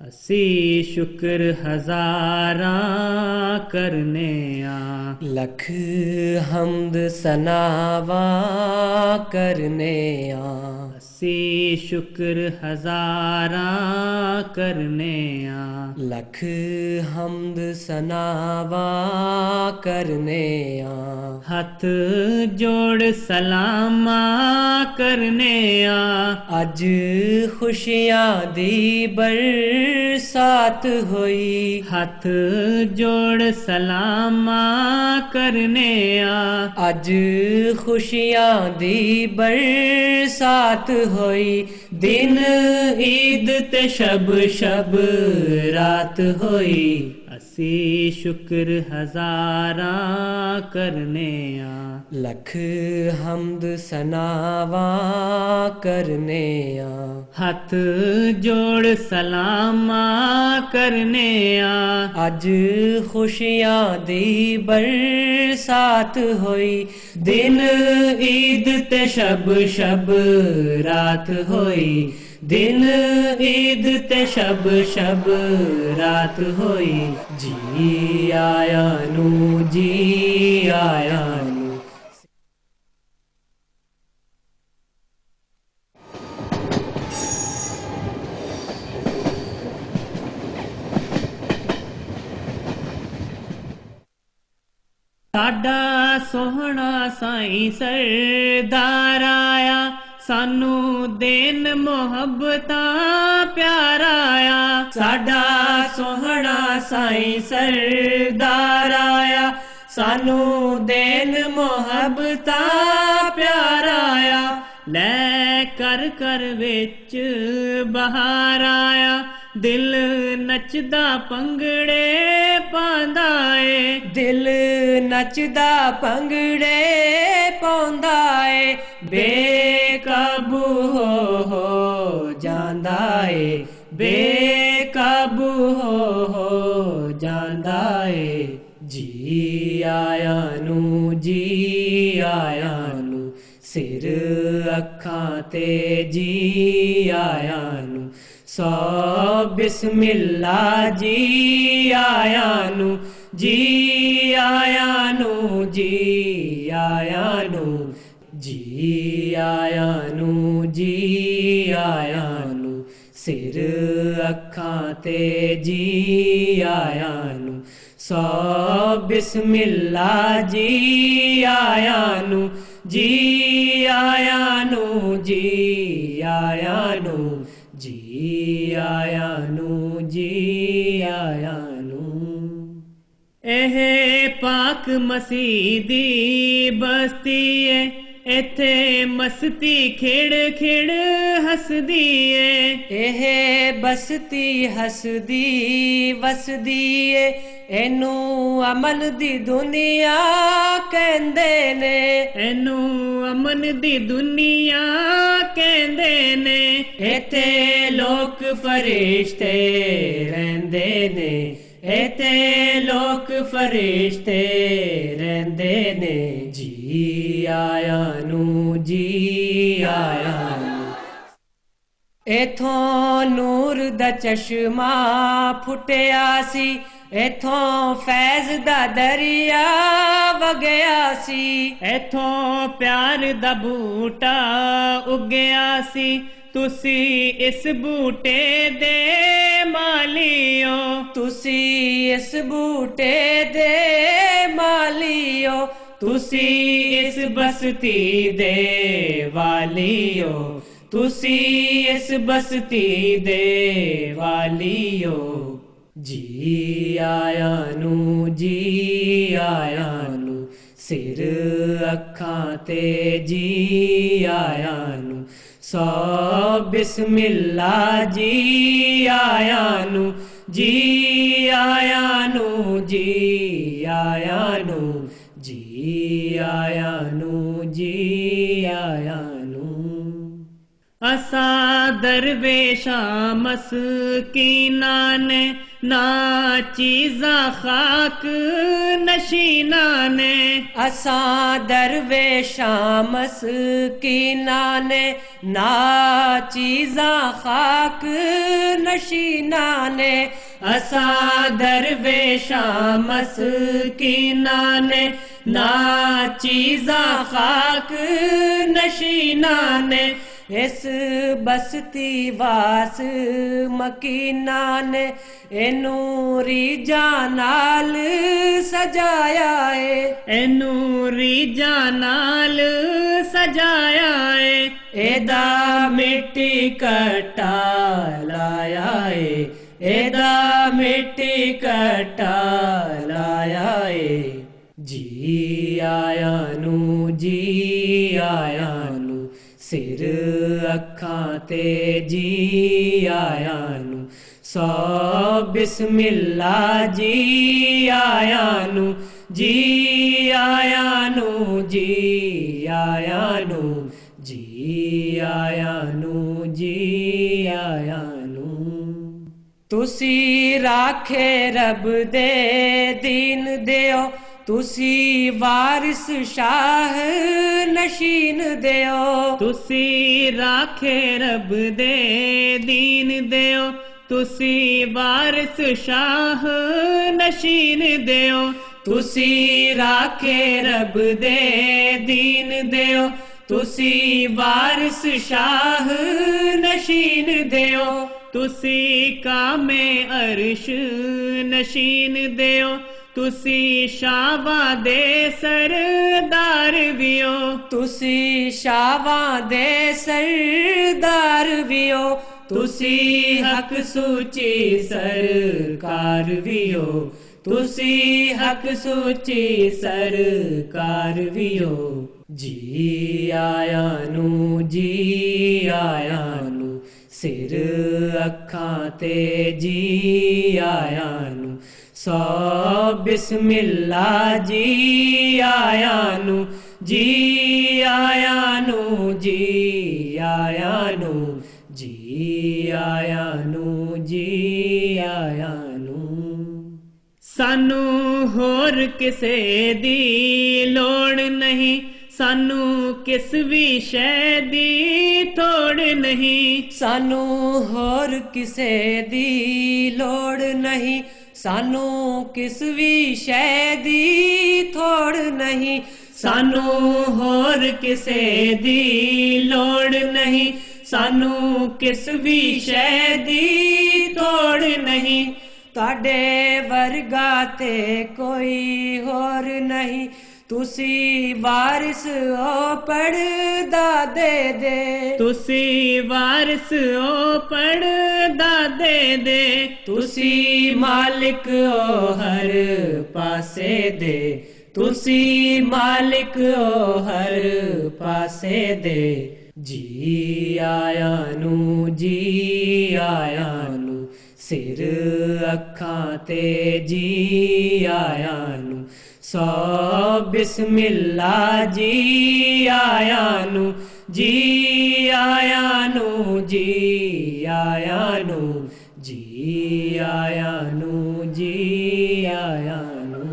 ਅਸੀਂ ਸ਼ੁਕਰ ਹਜ਼ਾਰਾਂ ਕਰਨੇ ਆ, लख हमद सनावा करने आ। ਅਸੀਂ ਸ਼ੁਕਰ ਹਜ਼ਾਰਾਂ ਕਰਨੇ ਆ, लख हमद सनावा करने आ। ਹੱਥ ਜੋੜ ਸਲਾਮਾਂ ਕਰਨੇ ਆ, अज खुशियां दी बरसात होई। ਹੱਥ ਜੋੜ ਸਲਾਮਾਂ ਕਰਨੇ ਆ, अज खुशियां दी बरसात होई। ਦਿਨ ਈਦ ਤੇ ਸ਼ਬ ਸ਼ਬ ਰਾਤ ਹੋਈ। ਅਸੀਂ ਸ਼ੁਕਰ ਹਜ਼ਾਰਾਂ ਕਰਨੇ ਆ, लख हमद सनावा करने आ। ਹੱਥ ਜੋੜ ਸਲਾਮਾਂ ਕਰਨੇ ਆ, अज खुशियां दी बरसात होई। ਦਿਨ ਈਦ ਤੇ ਸ਼ਬ ਸ਼ਬ ਰਾਤ ਹੋਈ। ਦਿਨ ਈਦ ਤੇ ਸ਼ਬ ਸ਼ਬ ਰਾਤ ਹੋਈ। ਜੀ ਆਇਆਂ ਨੂੰ, ਜੀ ਆਇਆਂ ਨੂੰ। ਸਾਡਾ ਸੋਹਣਾ ਸਾਈਂ ਸਰਦਾਰ ਆਇਆ, ਸਾਨੂੰ ਦੇਨ ਮੁਹੱਬਤਾਂ ਪਿਆਰ ਆਇਆ। ਸਾਡਾ ਸੋਹਣਾ ਸਾਈਂ ਸਰਦਾਰ ਆਇਆ, ਸਾਨੂੰ ਦੇਨ ਮੁਹੱਬਤਾਂ ਪਿਆਰ ਆਇਆ। ਲੈ ਕਰ ਕਰ ਵਿੱਚ ਬਹਾਰ ਆਇਆ, ਦਿਲ ਨੱਚਦਾ ਭੰਗੜੇ ਪਾਉਂਦਾ ਏ। दिल नचदा भंगड़े पाउंदा ए। ਬੇਕਾਬੂ ਹੋ ਜਾਂਦਾ ਏ, ਬੇਕਾਬੂ ਹੋ ਜਾਂਦਾ ਏ। ਜੀ ਆਇਆਂ ਨੂੰ, ਜੀ ਆਇਆਂ ਨੂੰ। ਸਿਰ ਅੱਖਾਂ ਤੇ ਜੀ ਆਇਆਂ ਨੂੰ। ਸੋ ਬਿਸਮਿਲ੍ਲਾ ਜੀ ਆਇਆਂ ਨੂੰ, ਜੀ ਆਇਆਂ ਨੂੰ, ਜੀ ਆਇਆਂ ਨੂੰ। ਜੀ ਆਇਆਂ ਨੂੰ, ਜੀ ਆਇਆਂ ਨੂੰ। ਸਿਰ ਅੱਖਾਂ ਤੇ ਜੀ ਆਇਆਂ ਨੂੰ। ਸੋ ਬਿਸਮਿਲ੍ਲਾ ਜੀ ਆਇਆਂ ਨੂੰ, ਜੀ ਆਇਆਂ ਨੂੰ, ਜੀ ਆਇਆਂ ਨੂੰ। ਜੀ ਆਇਆਂ ਨੂੰ, ਜੀ ਆਇਆਂ ਨੂੰ। ਇਹ ਪਾਕ ਮਸੀਹ ਦੀ ਬਸਤੀ ਏ, ਇੱਥੇ ਮਸਤੀ ਖਿੜ ਖਿੜ ਹੱਸਦੀ ਏ। ਇਹ ਬਸਤੀ ਹੱਸਦੀ ਵਸਦੀ ਏ, ਇਹਨੂੰ ਅਮਨ ਦੀ ਦੁਨੀਆ ਕਹਿੰਦੇ ਨੇ। ਇਹਨੂੰ ਅਮਨ ਦੀ ਦੁਨੀਆ ਕਹਿੰਦੇ ਨੇ। ਇੱਥੇ ਲੋਕ ਫਰਿਸ਼ਤੇ ਰਹਿੰਦੇ ਨੇ, ਇੱਥੇ ਲੋਕ ਫਰਿਸ਼ਤੇ ਰਹਿੰਦੇ ਨੇ। ਜੀ ਆਇਆਂ ਨੂੰ, ਜੀ ਆਇਆਂ ਨੂੰ। ਇਥੋਂ ਨੂਰ ਦਾ ਚਸ਼ਮਾ ਫੁੱਟਿਆ ਸੀ, ਇਥੋਂ ਫੈਜ਼ ਦਾ ਦਰਿਆ ਵਗਿਆ ਸੀ। ਇਥੋਂ ਪਿਆਰ ਦਾ ਬੂਟਾ ਉੱਗਿਆ ਸੀ, ਤੁਸੀਂ ਇਸ ਬੂਟੇ ਦੇ ਮਾਲੀਓ। ਤੁਸੀਂ ਇਸ ਬੂਟੇ ਦੇ ਮਾਲੀਓ। ਤੁਸੀਂ ਇਸ ਬਸਤੀ ਦੇ ਵਾਲੀਓ। ਤੁਸੀਂ ਇਸ ਬਸਤੀ ਦੇ ਵਾਲੀਓ। ਜੀ ਆਇਆਂ ਨੂੰ, ਜੀ ਆਇਆਂ ਨੂੰ। ਸਿਰ ਅੱਖਾਂ ਤੇ ਜੀ ਆਇਆਂ ਨੂੰ। ਸੋ ਬਿਸਮਿਲ੍ਲਾ ਜੀ ਆਇਆਂ ਨੂੰ, ਜੀ ਆਇਆਂ ਨੂੰ, ਜੀ ਆਇਆਂ ਨੂੰ। ਜੀ ਆਇਆਂ ਨੂੰ, ਜੀ ਆਇਆਂ ਨੂੰ। असा दरवेशा मस्कीना ने ना चीज़ा खाक नशीना ने असा दरवेशा मस्कीना ने ना चीज़ा खाक नशीना ने असा दरवेशा मस्कीना ने ना चीज़ा खाक नशीना ने इस बस्ती वास मकीना ने एनू रीजा नाल सजाया है एनू रीजा नाल सजाया है एदा मिट्टी कट्टा लाया है एदा मिट्टी कट्टा लाया है जी आया नू जी आया नू सिर अखां ते जी आया नू सौ बिस्मिल्ला जी आया नू जी आया नू जी आया नू जी आया नू जी आया नू तुसी राखे रब दे दीन देओ तुसी वारिस शाह नशीन देओ तुसी राखे रब दे दीन देओ तुसी वारिस शाह नशीन देओ तुसी राखे रब दे दीन देओ तुसी वारिस शाह नशीन देओ तुसी कामे अर्श नशीन देओ तुसी शावा दे सरदार वियो तुसी शावा दे सरदार वियो तुसी हक सूची सरकार वियो तुसी हक सूची सरकार वियो जी आया नू जी आया नू सिर अखां ते जी आया नू सौ बिस्मिल्ला जी आया नू जी आया नू जी आया नू जी आया नू जी आया नू सानू होर किसे दी लोड़ नहीं सानू किस भी शै दी थोड़ नहीं सानू होर किसे दी लोड़ नहीं सानू किस भी शै दी थोड़ नहीं सानू होर किसे दी लोड़ नहीं सानू किस भी शै दी थोड़ नहीं ताडे वर्गा ते कोई होर नहीं तुसी वारिस ओ पढ़ दादे दे तुसी वारिस ओ पढ़ दादे दे तुसी मालिक ओ हर पासे दे तुसी मालिक ओ हर पासे दे जी आया नू जी आया नू सिर अखां ते जी आया नू सौ बिस्मिल्ला जी आया नू जी आया नू जी आया नू जी आया नू जी आया नू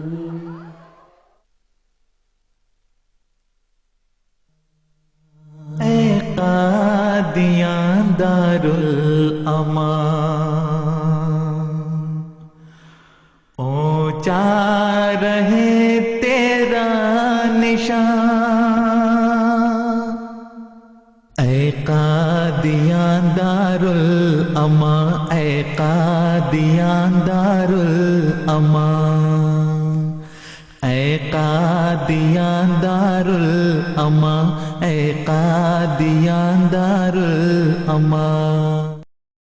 ऐ कादियां दारुल अमान ऊंचा रहे तेरा निशान ऐ कादियां दारुल अमा ऐ कादियां दारुल अमा ऐ कादियां दारुल अमा ऐ कादियां दारुल अमा